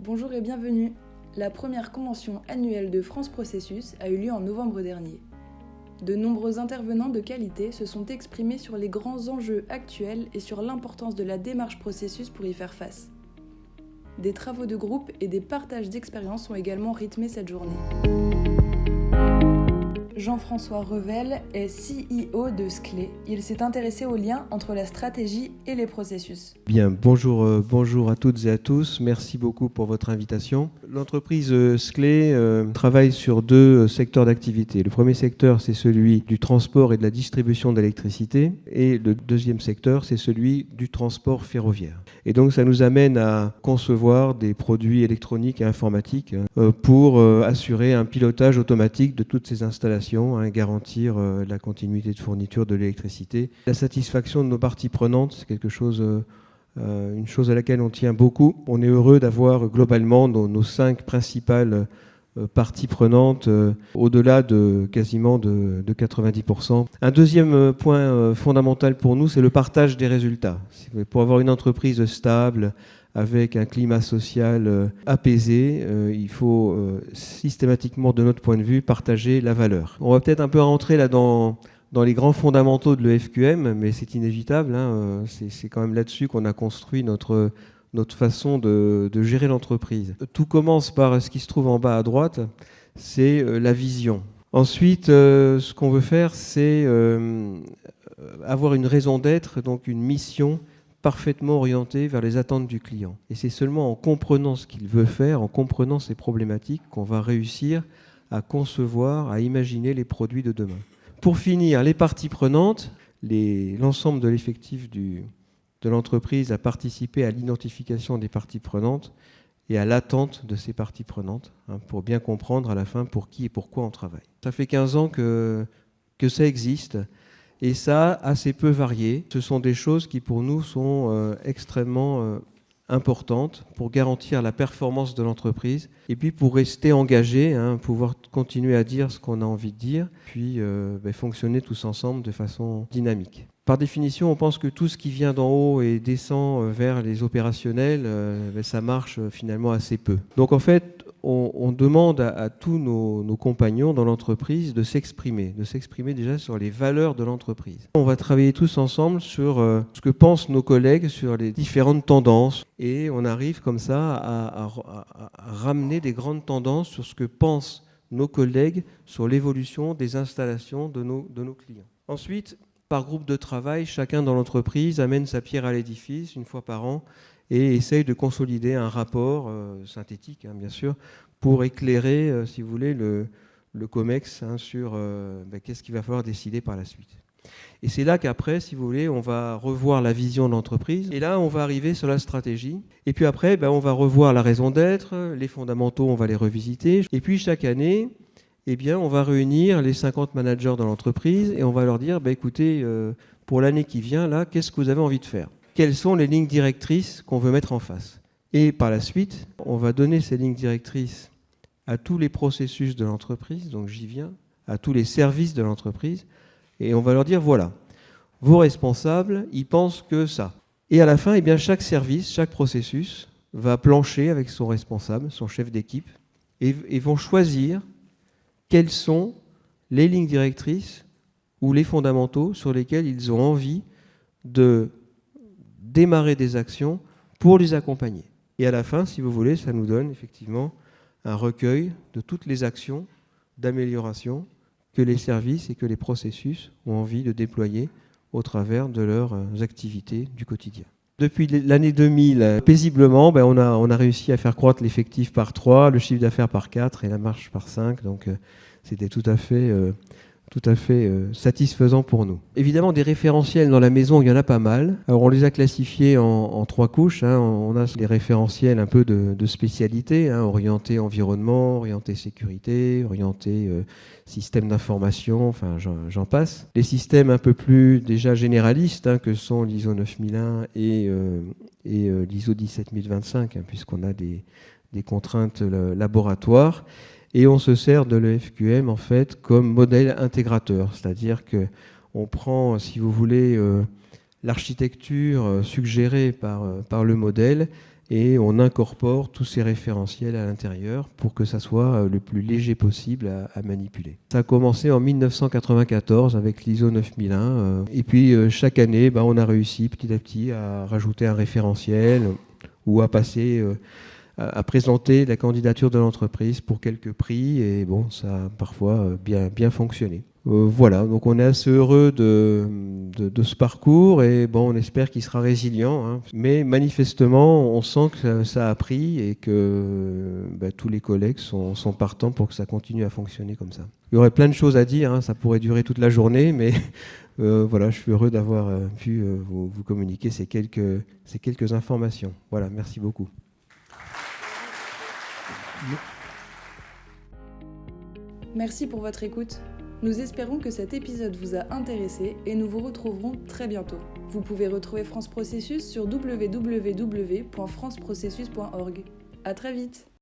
Bonjour et bienvenue. La première convention annuelle de France Processus a eu lieu en novembre dernier. De nombreux intervenants de qualité se sont exprimés sur les grands enjeux actuels et sur l'importance de la démarche processus pour y faire face. Des travaux de groupe et des partages d'expériences ont également rythmé cette journée. Jean-François Revel est CEO de Sclé. Il s'est intéressé au lien entre la stratégie et les processus. Bien, bonjour à toutes et à tous. Merci beaucoup pour votre invitation. L'entreprise Sclé travaille sur deux secteurs d'activité. Le premier secteur, c'est celui du transport et de la distribution d'électricité. Et le deuxième secteur, c'est celui du transport ferroviaire. Et donc, ça nous amène à concevoir des produits électroniques et informatiques pour assurer un pilotage automatique de toutes ces installations, garantir la continuité de fourniture de l'électricité. La satisfaction de nos parties prenantes, c'est quelque chose... une chose à laquelle on tient beaucoup. On est heureux d'avoir globalement nos 5 principales parties prenantes au-delà de quasiment de 90%. Un deuxième point fondamental pour nous, c'est le partage des résultats. Pour avoir une entreprise stable, avec un climat social apaisé, il faut systématiquement, de notre point de vue, partager la valeur. On va peut-être un peu rentrer là dans les grands fondamentaux de l'EFQM, mais c'est inévitable. C'est quand même là-dessus qu'on a construit notre façon de gérer l'entreprise. Tout commence par ce qui se trouve en bas à droite, c'est la vision. Ensuite, ce qu'on veut faire, c'est avoir une raison d'être, donc une mission parfaitement orientée vers les attentes du client. Et c'est seulement en comprenant ce qu'il veut faire, en comprenant ses problématiques, qu'on va réussir à concevoir, à imaginer les produits de demain. Pour finir, les parties prenantes, l'ensemble de l'effectif de l'entreprise a participé à l'identification des parties prenantes et à l'attente de ces parties prenantes, pour bien comprendre à la fin pour qui et pourquoi on travaille. Ça fait 15 ans que ça existe et ça a assez peu varié. Ce sont des choses qui pour nous sont extrêmement importante pour garantir la performance de l'entreprise et puis pour rester engagé, pouvoir continuer à dire ce qu'on a envie de dire, puis fonctionner tous ensemble de façon dynamique. Par définition, on pense que tout ce qui vient d'en haut et descend vers les opérationnels, ça marche finalement assez peu. Donc en fait, on demande à tous nos compagnons dans l'entreprise de s'exprimer déjà sur les valeurs de l'entreprise. On va travailler tous ensemble sur ce que pensent nos collègues sur les différentes tendances et on arrive comme ça à ramener des grandes tendances sur ce que pensent nos collègues sur l'évolution des installations de nos clients. Ensuite, par groupe de travail, chacun dans l'entreprise amène sa pierre à l'édifice une fois par an et essaye de consolider un rapport synthétique, bien sûr, pour éclairer, si vous voulez, le COMEX sur qu'est-ce qu'il va falloir décider par la suite. Et c'est là qu'après, si vous voulez, on va revoir la vision de l'entreprise. Et là, on va arriver sur la stratégie. Et puis après, on va revoir la raison d'être, les fondamentaux, on va les revisiter. Et puis chaque année, on va réunir les 50 managers de l'entreprise et on va leur dire, écoutez, pour l'année qui vient, là, qu'est-ce que vous avez envie de faire ? Quelles sont les lignes directrices qu'on veut mettre en face ? Et par la suite, on va donner ces lignes directrices à tous les processus de l'entreprise, donc j'y viens, à tous les services de l'entreprise, et on va leur dire, voilà, vos responsables, ils pensent que ça. Et à la fin, chaque service, chaque processus va plancher avec son responsable, son chef d'équipe, et vont choisir quelles sont les lignes directrices ou les fondamentaux sur lesquels ils ont envie de démarrer des actions pour les accompagner. Et à la fin, si vous voulez, ça nous donne effectivement un recueil de toutes les actions d'amélioration que les services et que les processus ont envie de déployer au travers de leurs activités du quotidien. Depuis l'année 2000, paisiblement, on a réussi à faire croître l'effectif par 3, le chiffre d'affaires par 4 et la marge par 5. Donc c'était tout à fait satisfaisant pour nous. Évidemment, des référentiels dans la maison, il y en a pas mal. Alors, on les a classifiés en 3 couches. On a des référentiels un peu de spécialité, orientés environnement, orientés sécurité, orientés système d'information, enfin j'en passe. Les systèmes un peu plus déjà généralistes, que sont l'ISO 9001 et l'ISO 17025, puisqu'on a des contraintes laboratoires. Et on se sert de l'EFQM en fait comme modèle intégrateur, c'est-à-dire qu'on prend, si vous voulez, l'architecture suggérée par le modèle et on incorpore tous ces référentiels à l'intérieur pour que ça soit le plus léger possible à manipuler. Ça a commencé en 1994 avec l'ISO 9001 et puis chaque année, on a réussi petit à petit à rajouter un référentiel ou à passer, à présenter la candidature de l'entreprise pour quelques prix et bon, ça a parfois bien fonctionné. Voilà, donc on est assez heureux de ce parcours et bon, on espère qu'il sera résilient, hein. Mais manifestement, on sent que ça a pris et que tous les collègues sont partants pour que ça continue à fonctionner comme ça. Il y aurait plein de choses à dire, hein, ça pourrait durer toute la journée, mais voilà, je suis heureux d'avoir pu vous communiquer ces quelques informations. Voilà, merci beaucoup. Merci pour votre écoute. Nous espérons que cet épisode vous a intéressé et nous vous retrouverons très bientôt. Vous pouvez retrouver France Processus sur www.franceprocessus.org. À très vite!